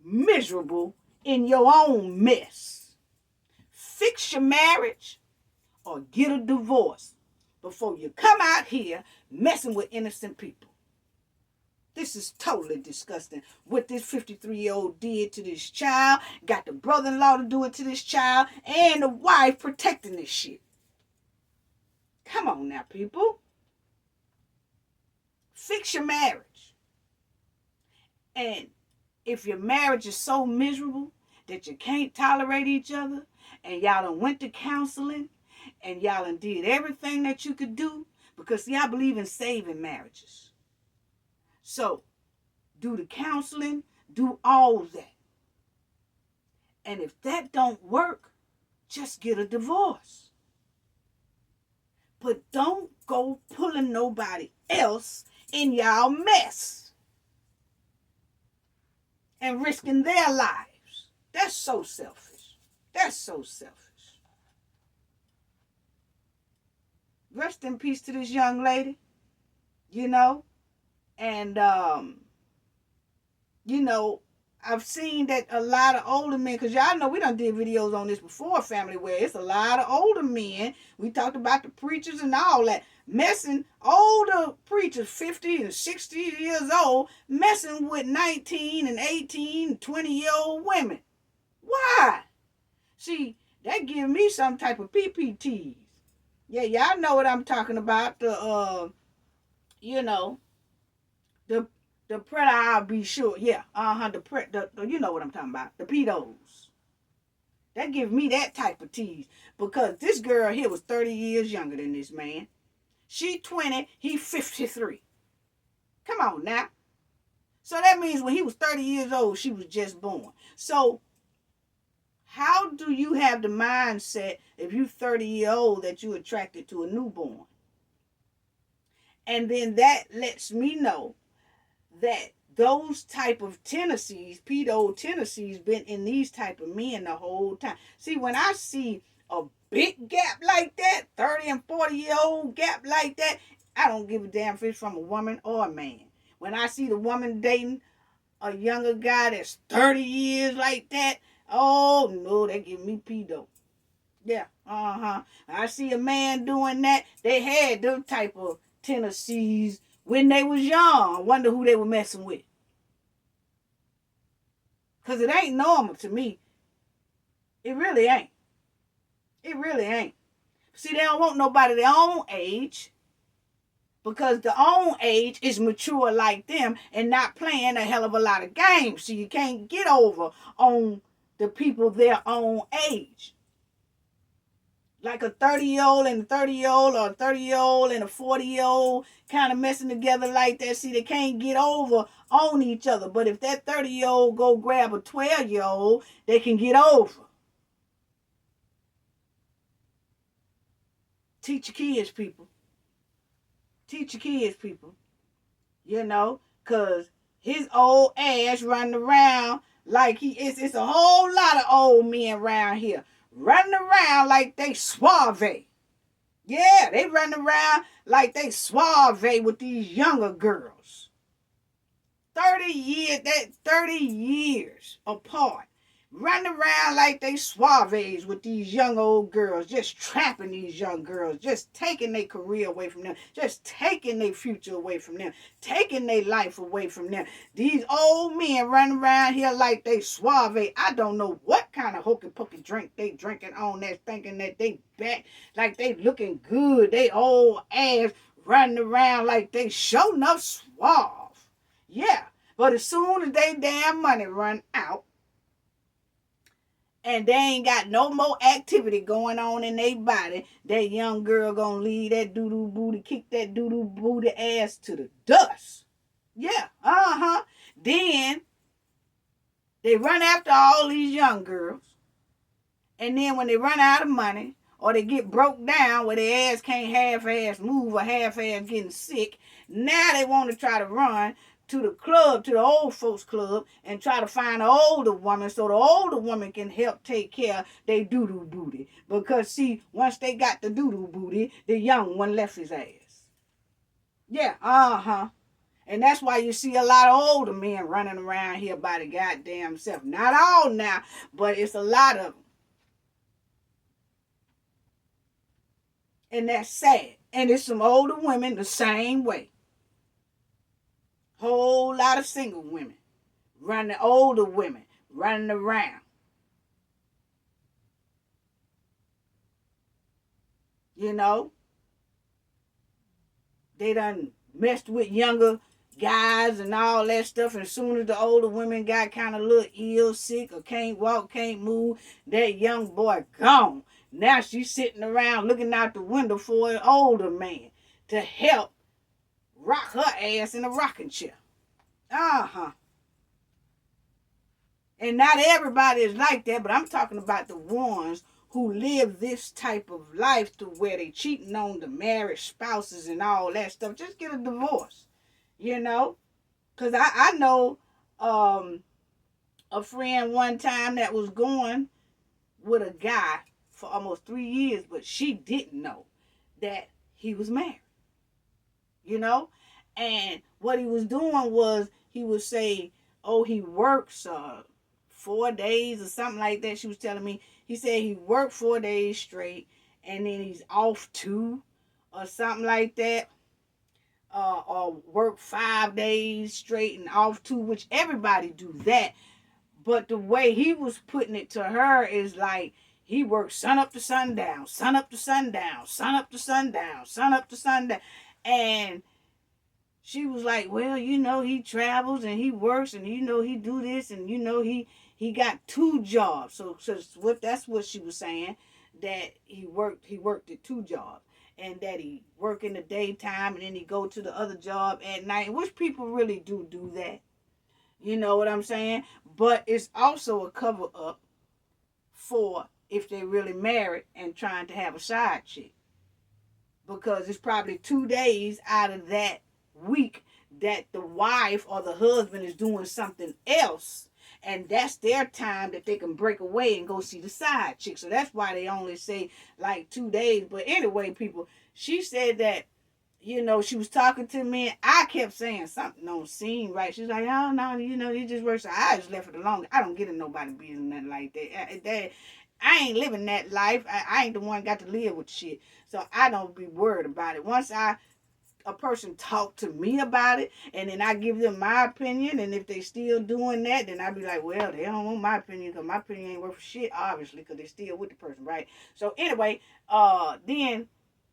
miserable in your own mess. Fix your marriage or get a divorce before you come out here messing with innocent people. This is totally disgusting. What this 53-year-old did to this child, got the brother-in-law to do it to this child, and the wife protecting this shit. Come on now, people. Fix your marriage. And if your marriage is so miserable that you can't tolerate each other, and y'all done went to counseling, and y'all done did everything that you could do, because see, I believe in saving marriages. So, do the counseling, do all that. And if that don't work, just get a divorce. But don't go pulling nobody else in y'all mess and risking their lives. That's so selfish. That's so selfish. Rest in peace to this young lady, and I've seen that a lot of older men, because y'all know we done did videos on this before, family, where it's a lot of older men. We talked about the preachers and all that. Messing, older preachers, 50 and 60 years old, messing with 19 and 18 and 20-year-old women. Why? See, that give me some type of PPTs. Yeah, y'all know what I'm talking about. The predator, I'll be sure. Yeah, you know what I'm talking about. The pedos. That give me that type of tease. Because this girl here was 30 years younger than this man. She 20, he 53. Come on now. So that means when he was 30 years old, she was just born. So how do you have the mindset if you 30-year-old that you attracted to a newborn? And then that lets me know that those type of tendencies, pedo tendencies, been in these type of men the whole time. See, when I see a big gap like that, 30 and 40-year-old gap like that, I don't give a damn if it's from a woman or a man. When I see the woman dating a younger guy that's 30 years like that, oh no, they give me pedo. Yeah, I see a man doing that. They had them type of tendencies when they was young. I wonder who they were messing with. Because it ain't normal to me. It really ain't. It really ain't. See, they don't want nobody their own age. Because the own age is mature like them and not playing a hell of a lot of games. So you can't get over on the people their own age. Like a 30-year-old and a 30-year-old, or a 30-year-old and a 40-year-old kind of messing together like that. See, they can't get over on each other. But if that 30-year-old go grab a 12-year-old, they can get over. Teach your kids, people. Teach your kids, people. Because his old ass running around like it's a whole lot of old men around here. Running around like they suave. Yeah, they running around like they suave with these younger girls. 30 years apart. Running around like they suaves with these young old girls, just trapping these young girls, just taking their career away from them, just taking their future away from them, taking their life away from them. These old men running around here like they suave. I don't know what kind of hokey pokey drink they drinking on that, thinking that they back, like they looking good. They old ass running around like they sure enough suave. Yeah, but as soon as they damn money run out, and they ain't got no more activity going on in their body, that young girl gonna leave that doo-doo booty, kick that doo-doo booty ass to the dust. Yeah, Then they run after all these young girls. And then when they run out of money, or they get broke down where their ass can't half-ass move or half-ass getting sick, now they want to try to run to the club, to the old folks club, and try to find an older woman so the older woman can help take care of their doo-doo booty. Because, see, once they got the doo-doo booty, the young one left his ass. Yeah, And that's why you see a lot of older men running around here by the goddamn self. Not all now, but it's a lot of them. And that's sad. And it's some older women the same way. Whole lot of single women, older women running around. You know, they done messed with younger guys and all that stuff. And as soon as the older women got kind of a little ill, sick, or can't walk, can't move, that young boy gone. Now she's sitting around looking out the window for an older man to help rock her ass in a rocking chair. Uh-huh. And not everybody is like that, but I'm talking about the ones who live this type of life to where they cheating on the married spouses and all that stuff. Just get a divorce, you know? Because I know a friend one time that was going with a guy for almost 3 years, but she didn't know that he was married, you know? And what he was doing was he would say, oh, he works 4 days or something like that. She was telling me, he said he worked 4 days straight and then he's off 2 or something like that. Or work 5 days straight and off 2, which everybody do that. But the way he was putting it to her is like he works sun up to sundown, sun up to sundown, sun up to sundown, sun up to sundown. And she was like, well, you know, he travels and he works and, you know, he do this and, you know, he got 2 jobs. So that's what she was saying, that he worked at 2 jobs. And that he work in the daytime and then he go to the other job at night, which people really do that. You know what I'm saying? But it's also a cover up for if they really married and trying to have a side chick. Because it's probably 2 days out of that week that the wife or the husband is doing something else. And that's their time that they can break away and go see the side chick. So that's why they only say like 2 days. But anyway, people, she said that, you know, she was talking to me. And I kept saying something don't seem right. She's like, oh, no, you know, it just works. So I just left it alone. I don't get in nobody's business, nothing like that. I ain't living that life. I ain't the one got to live with shit. So I don't be worried about it. Once a person talk to me about it and then I give them my opinion, and if they still doing that, then I be like, well, they don't want my opinion because my opinion ain't worth shit, obviously, because they still with the person, right? So anyway, then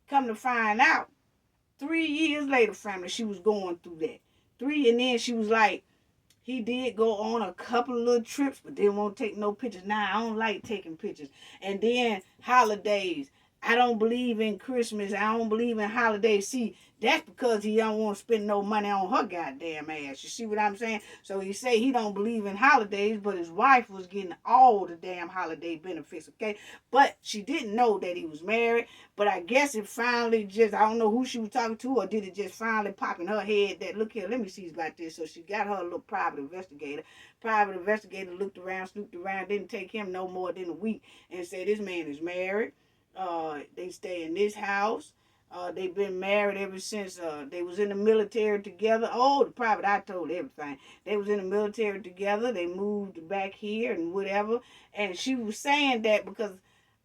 come to find out 3 years later, family, she was going through that. And then she was like, he did go on a couple of little trips, but didn't want to take no pictures. Nah, I don't like taking pictures. And then holidays. I don't believe in Christmas. I don't believe in holidays. See, that's because he don't want to spend no money on her goddamn ass. You see what I'm saying? So he say he don't believe in holidays, but his wife was getting all the damn holiday benefits, okay? But she didn't know that he was married. But I guess it finally just, I don't know who she was talking to, or did it just finally pop in her head that, look here, let me see about this. So she got her a little private investigator. Private investigator looked around, snooped around, didn't take him no more than a week, and said, this man is married. They stay in this house. They've been married ever since they was in the military together. Oh, the private, I told everything. They was in the military together. They moved back here and whatever. And she was saying that because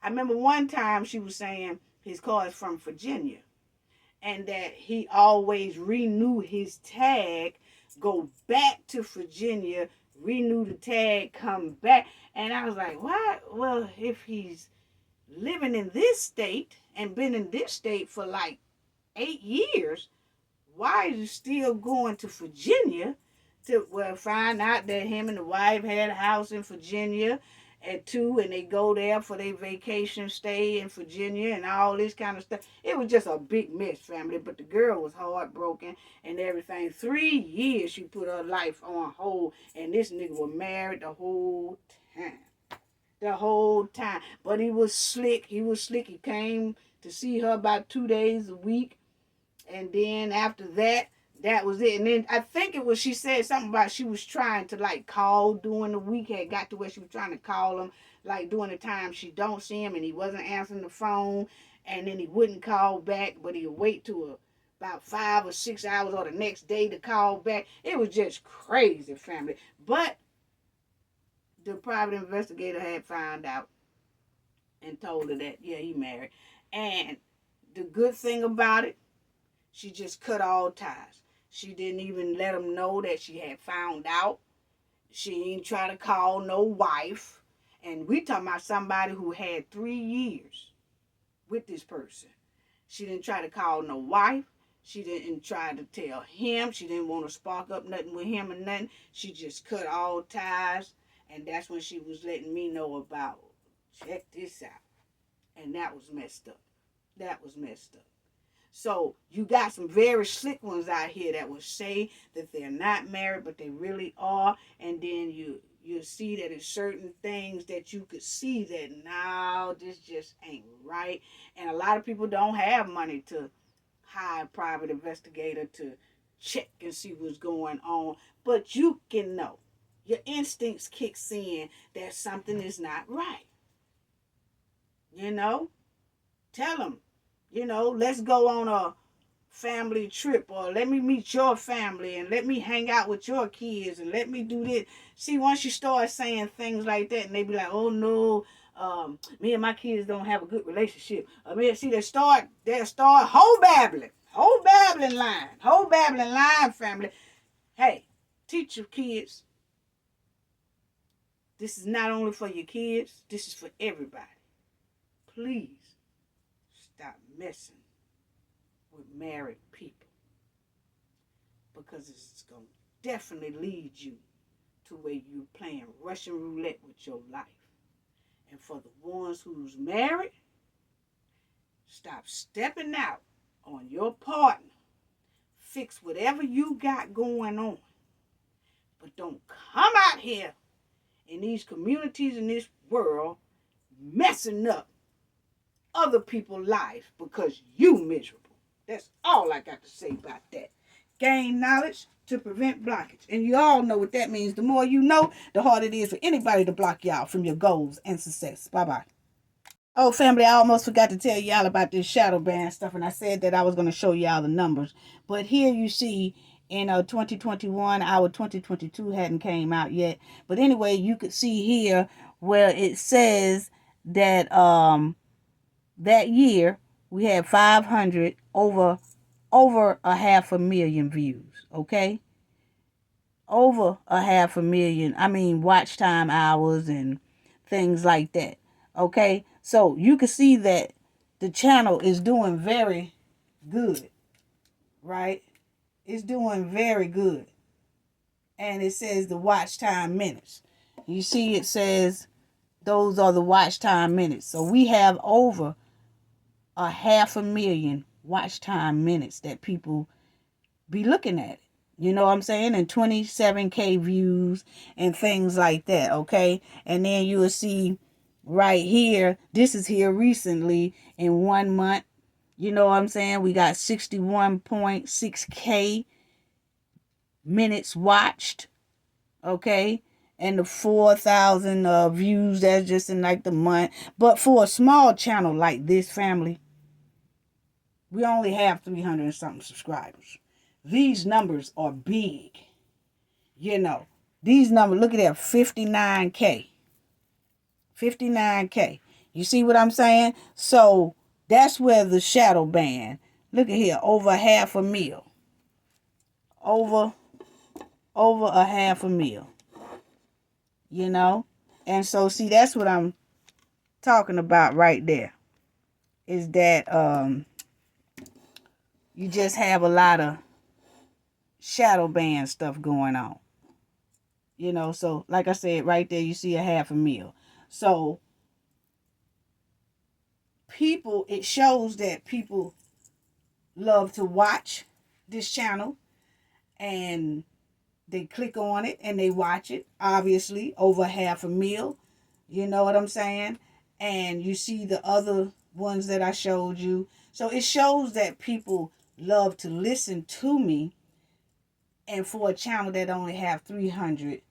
I remember one time she was saying his car is from Virginia. And that he always renew his tag, go back to Virginia, renew the tag, come back. And I was like, what? Well, if he's living in this state and been in this state for like 8 years, why is he still going to Virginia to find out that him and the wife had a house in Virginia at 2 and they go there for their vacation stay in Virginia and all this kind of stuff. It was just a big mess, family, but the girl was heartbroken and everything. 3 years she put her life on hold, and this nigga was married the whole time. The whole time. But he was slick. He came to see her about 2 days a week. And then after that, that was it. And then I think it was, she said something about she was trying to like call during the week. Had got to where she was trying to call him like during the time she don't see him and he wasn't answering the phone. And then he wouldn't call back, but he'd wait till about 5 or 6 hours or the next day to call back. It was just crazy, family. But the private investigator had found out and told her that, yeah, he married. And the good thing about it, she just cut all ties. She didn't even let him know that she had found out. She ain't try to call no wife. And we talking about somebody who had 3 years with this person. She didn't try to call no wife. She didn't try to tell him. She didn't want to spark up nothing with him or nothing. She just cut all ties. And that's when she was letting me know about, check this out. And that was messed up. That was messed up. So you got some very slick ones out here that will say that they're not married, but they really are. And then you see that it's certain things that you could see that now this just ain't right. And a lot of people don't have money to hire a private investigator to check and see what's going on. But you can know. Your instincts kicks in that something is not right. You know? Tell them, let's go on a family trip, or let me meet your family and let me hang out with your kids and let me do this. See, once you start saying things like that and they be like, oh no, me and my kids don't have a good relationship. I mean, see, they'll start whole babbling line, family. Hey, teach your kids. This is not only for your kids, this is for everybody. Please stop messing with married people, because it's going to definitely lead you to where you're playing Russian roulette with your life. And for the ones who's married, stop stepping out on your partner. Fix whatever you got going on. But don't come out here in these communities in this world messing up other people's lives because you miserable. That's all I got to say about that. Gain knowledge to prevent blockage. And you all know what that means. The more you know, the harder it is for anybody to block y'all from your goals and success. Bye-bye. Oh, family, I almost forgot to tell y'all about this shadow band stuff, and I said that I was going to show y'all the numbers. But here you see in 2021, our 2022 hadn't came out yet. But anyway, you could see here where it says that that year we had 500 over a 500,000 views. Okay, over a 500,000. I mean, watch time hours and things like that. Okay, so you can see that the channel is doing very good, right? It's doing very good. And it says the watch time minutes. You see, it says those are the watch time minutes. So we have over a 500,000 watch time minutes that people be looking at it. You know what I'm saying? And 27K views and things like that, okay? And then you will see right here, this is here recently in 1 month. You know what I'm saying? We got 61.6K minutes watched, okay? And the 4,000 views, that's just in like the month. But for a small channel like this, family, we only have 300 and something subscribers. These numbers are big. You know, these numbers, look at that, 59K. 59K. You see what I'm saying? So that's where the shadow band, look at here, over 500,000. Over a 500,000. You know? And so, see, that's what I'm talking about right there. Is that you just have a lot of shadow band stuff going on. You know, so like I said, right there, you see a 500,000. So people, it shows that people love to watch this channel and they click on it and they watch it. Obviously, over 500,000. You know what I'm saying? And you see the other ones that I showed you. So it shows that people love to listen to me. And for a channel that only have 300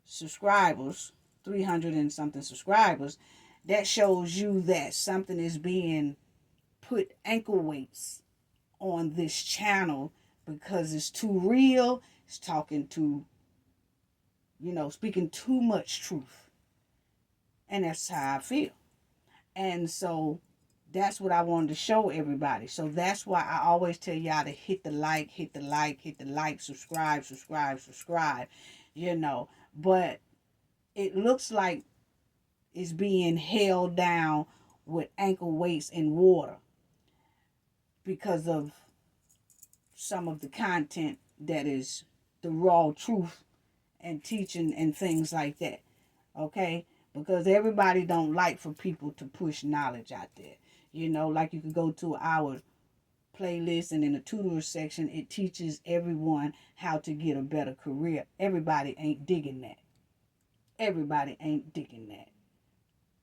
subscribers, 300 and something subscribers, that shows you that something is being put ankle weights on this channel because it's too real. It's talking to, speaking too much truth. And that's how I feel. And so That's what I wanted to show everybody. So that's why I always tell y'all to hit the like, hit the like, hit the like, subscribe, subscribe, subscribe, you know. But it looks like it's being held down with ankle weights and water because of some of the content that is the raw truth and teaching and things like that. Okay? Because everybody don't like for people to push knowledge out there. You know, like you could go to our playlist and in the tutor section, it teaches everyone how to get a better career. Everybody ain't digging that. Everybody ain't digging that.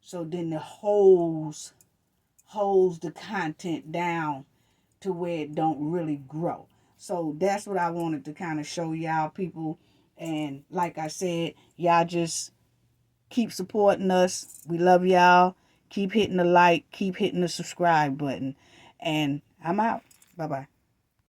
So then the holds the content down to where it don't really grow. So that's what I wanted to kind of show y'all people. And like I said, y'all just keep supporting us. We love y'all. Keep hitting the like, keep hitting the subscribe button. And I'm out. Bye-bye.